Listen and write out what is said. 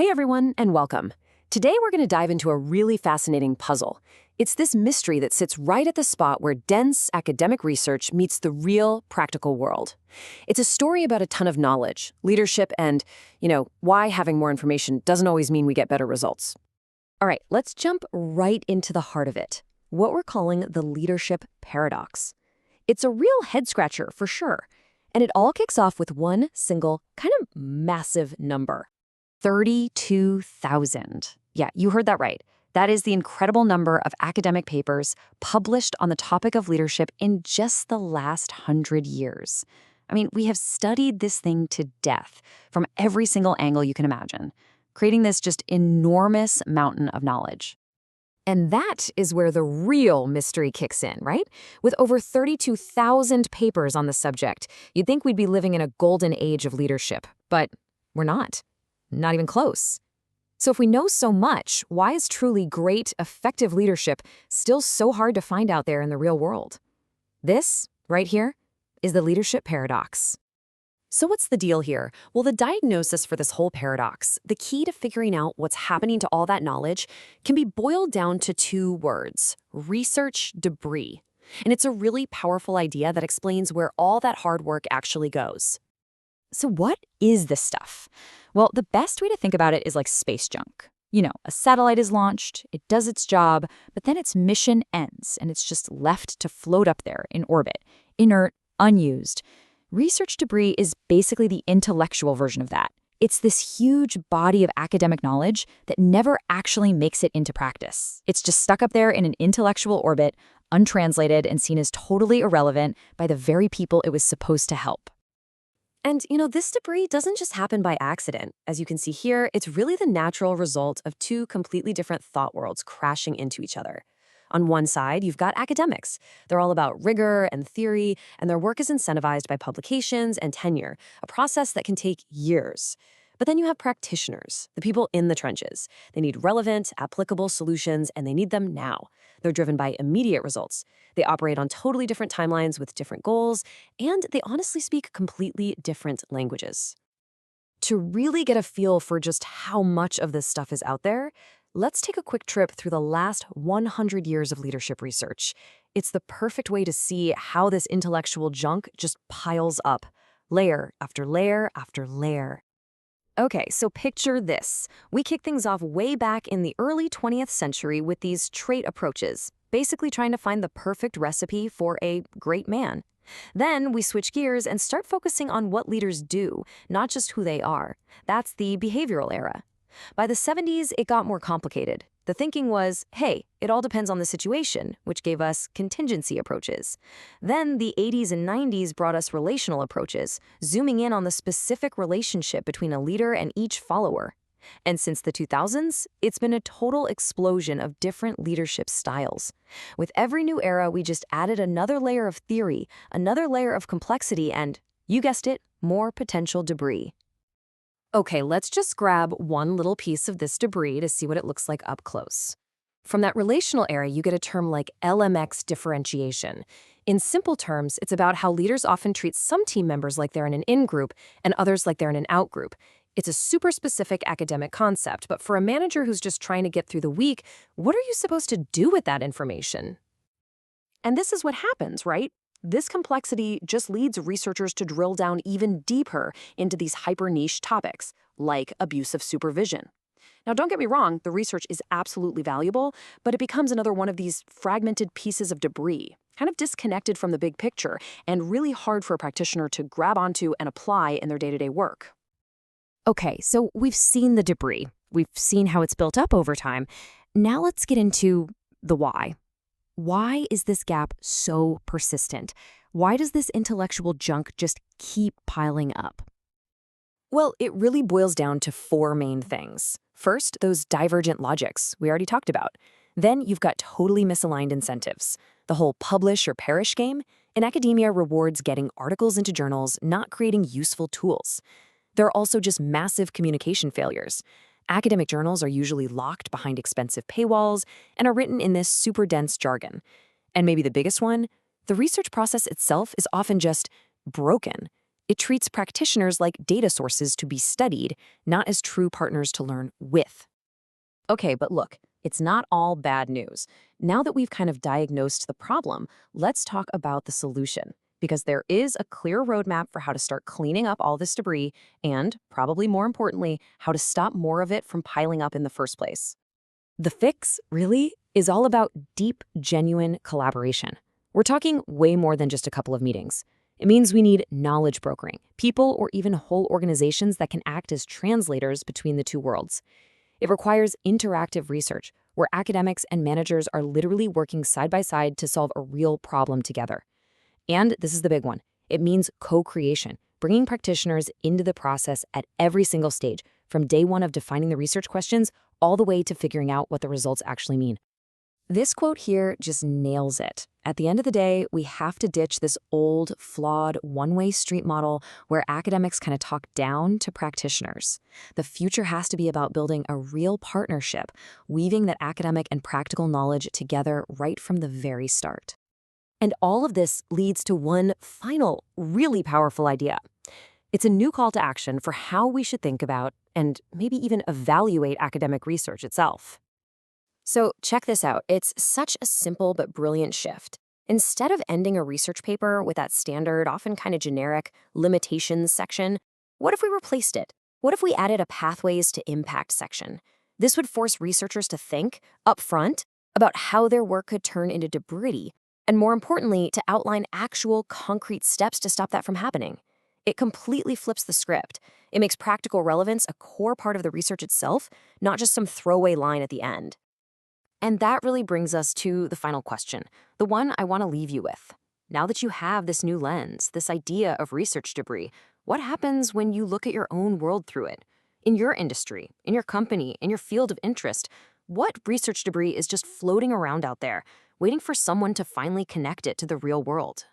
Hey everyone, and welcome. Today we're going to dive into a really fascinating puzzle. It's this mystery that sits right at the spot where dense academic research meets the real, practical world. It's a story about a ton of knowledge, leadership, and, why having more information doesn't always mean we get better results. All right, let's jump right into the heart of it, what we're calling the leadership paradox. It's a real head-scratcher for sure, and it all kicks off with one single, kind of massive number. 32,000. Yeah, you heard that right. That is the incredible number of academic papers published on the topic of leadership in just the last 100 years. I mean, we have studied this thing to death from every single angle you can imagine, creating this just enormous mountain of knowledge. And that is where the real mystery kicks in, right? With over 32,000 papers on the subject, you'd think we'd be living in a golden age of leadership, but we're not. Not even close. So if we know so much, why is truly great, effective leadership still so hard to find out there in the real world? This, right here, is the leadership paradox. So what's the deal here? Well, the diagnosis for this whole paradox, the key to figuring out what's happening to all that knowledge, can be boiled down to two words: research debris. And it's a really powerful idea that explains where all that hard work actually goes. So what is this stuff? Well, the best way to think about it is like space junk. A satellite is launched, it does its job, but then its mission ends and it's just left to float up there in orbit, inert, unused. Research debris is basically the intellectual version of that. It's this huge body of academic knowledge that never actually makes it into practice. It's just stuck up there in an intellectual orbit, untranslated and seen as totally irrelevant by the very people it was supposed to help. And, this debris doesn't just happen by accident. As you can see here, it's really the natural result of two completely different thought worlds crashing into each other. On one side, you've got academics. They're all about rigor and theory, and their work is incentivized by publications and tenure, a process that can take years. But then you have practitioners, the people in the trenches. They need relevant, applicable solutions, and they need them now. They're driven by immediate results. They operate on totally different timelines with different goals, and they honestly speak completely different languages. To really get a feel for just how much of this stuff is out there, let's take a quick trip through the last 100 years of leadership research. It's the perfect way to see how this intellectual junk just piles up, layer after layer after layer. Okay, so picture this. We kick things off way back in the early 20th century with these trait approaches, basically trying to find the perfect recipe for a great man. Then we switch gears and start focusing on what leaders do, not just who they are. That's the behavioral era. By the 70s, it got more complicated. The thinking was, hey, it all depends on the situation, which gave us contingency approaches. Then the 80s and 90s brought us relational approaches, zooming in on the specific relationship between a leader and each follower. And since the 2000s, it's been a total explosion of different leadership styles. With every new era, we just added another layer of theory, another layer of complexity, and, you guessed it, more potential debris. Okay, let's just grab one little piece of this debris to see what it looks like up close. From that relational era, you get a term like LMX differentiation. In simple terms, it's about how leaders often treat some team members like they're in an in-group and others like they're in an out-group. It's a super specific academic concept, but for a manager who's just trying to get through the week, what are you supposed to do with that information? And this is what happens, right? This complexity just leads researchers to drill down even deeper into these hyper-niche topics, like abusive supervision. Now, don't get me wrong, the research is absolutely valuable, but it becomes another one of these fragmented pieces of debris, kind of disconnected from the big picture, and really hard for a practitioner to grab onto and apply in their day-to-day work. Okay, so we've seen the debris. We've seen how it's built up over time. Now let's get into the why. Why is this gap so persistent? Why does this intellectual junk just keep piling up? Well, it really boils down to four main things. First, those divergent logics we already talked about. Then you've got totally misaligned incentives. The whole publish or perish game. In academia, rewards getting articles into journals, not creating useful tools. There are also just massive communication failures. Academic journals are usually locked behind expensive paywalls and are written in this super dense jargon. And maybe the biggest one, the research process itself is often just broken. It treats practitioners like data sources to be studied, not as true partners to learn with. Okay, but look, it's not all bad news. Now that we've kind of diagnosed the problem, let's talk about the solution. Because there is a clear roadmap for how to start cleaning up all this debris and, probably more importantly, how to stop more of it from piling up in the first place. The fix, really, is all about deep, genuine collaboration. We're talking way more than just a couple of meetings. It means we need knowledge brokering, people or even whole organizations that can act as translators between the two worlds. It requires interactive research, where academics and managers are literally working side by side to solve a real problem together. And this is the big one. It means co-creation, bringing practitioners into the process at every single stage, from day one of defining the research questions all the way to figuring out what the results actually mean. This quote here just nails it. At the end of the day, we have to ditch this old, flawed, one-way street model where academics kind of talk down to practitioners. The future has to be about building a real partnership, weaving that academic and practical knowledge together right from the very start. And all of this leads to one final, really powerful idea. It's a new call to action for how we should think about and maybe even evaluate academic research itself. So check this out. It's such a simple but brilliant shift. Instead of ending a research paper with that standard, often kind of generic limitations section, what if we replaced it? What if we added a pathways to impact section? This would force researchers to think, upfront, about how their work could turn into debris, and more importantly, to outline actual concrete steps to stop that from happening. It completely flips the script. It makes practical relevance a core part of the research itself, not just some throwaway line at the end. And that really brings us to the final question, the one I want to leave you with. Now that you have this new lens, this idea of research debris, what happens when you look at your own world through it? In your industry, in your company, in your field of interest, what research debris is just floating around out there, waiting for someone to finally connect it to the real world?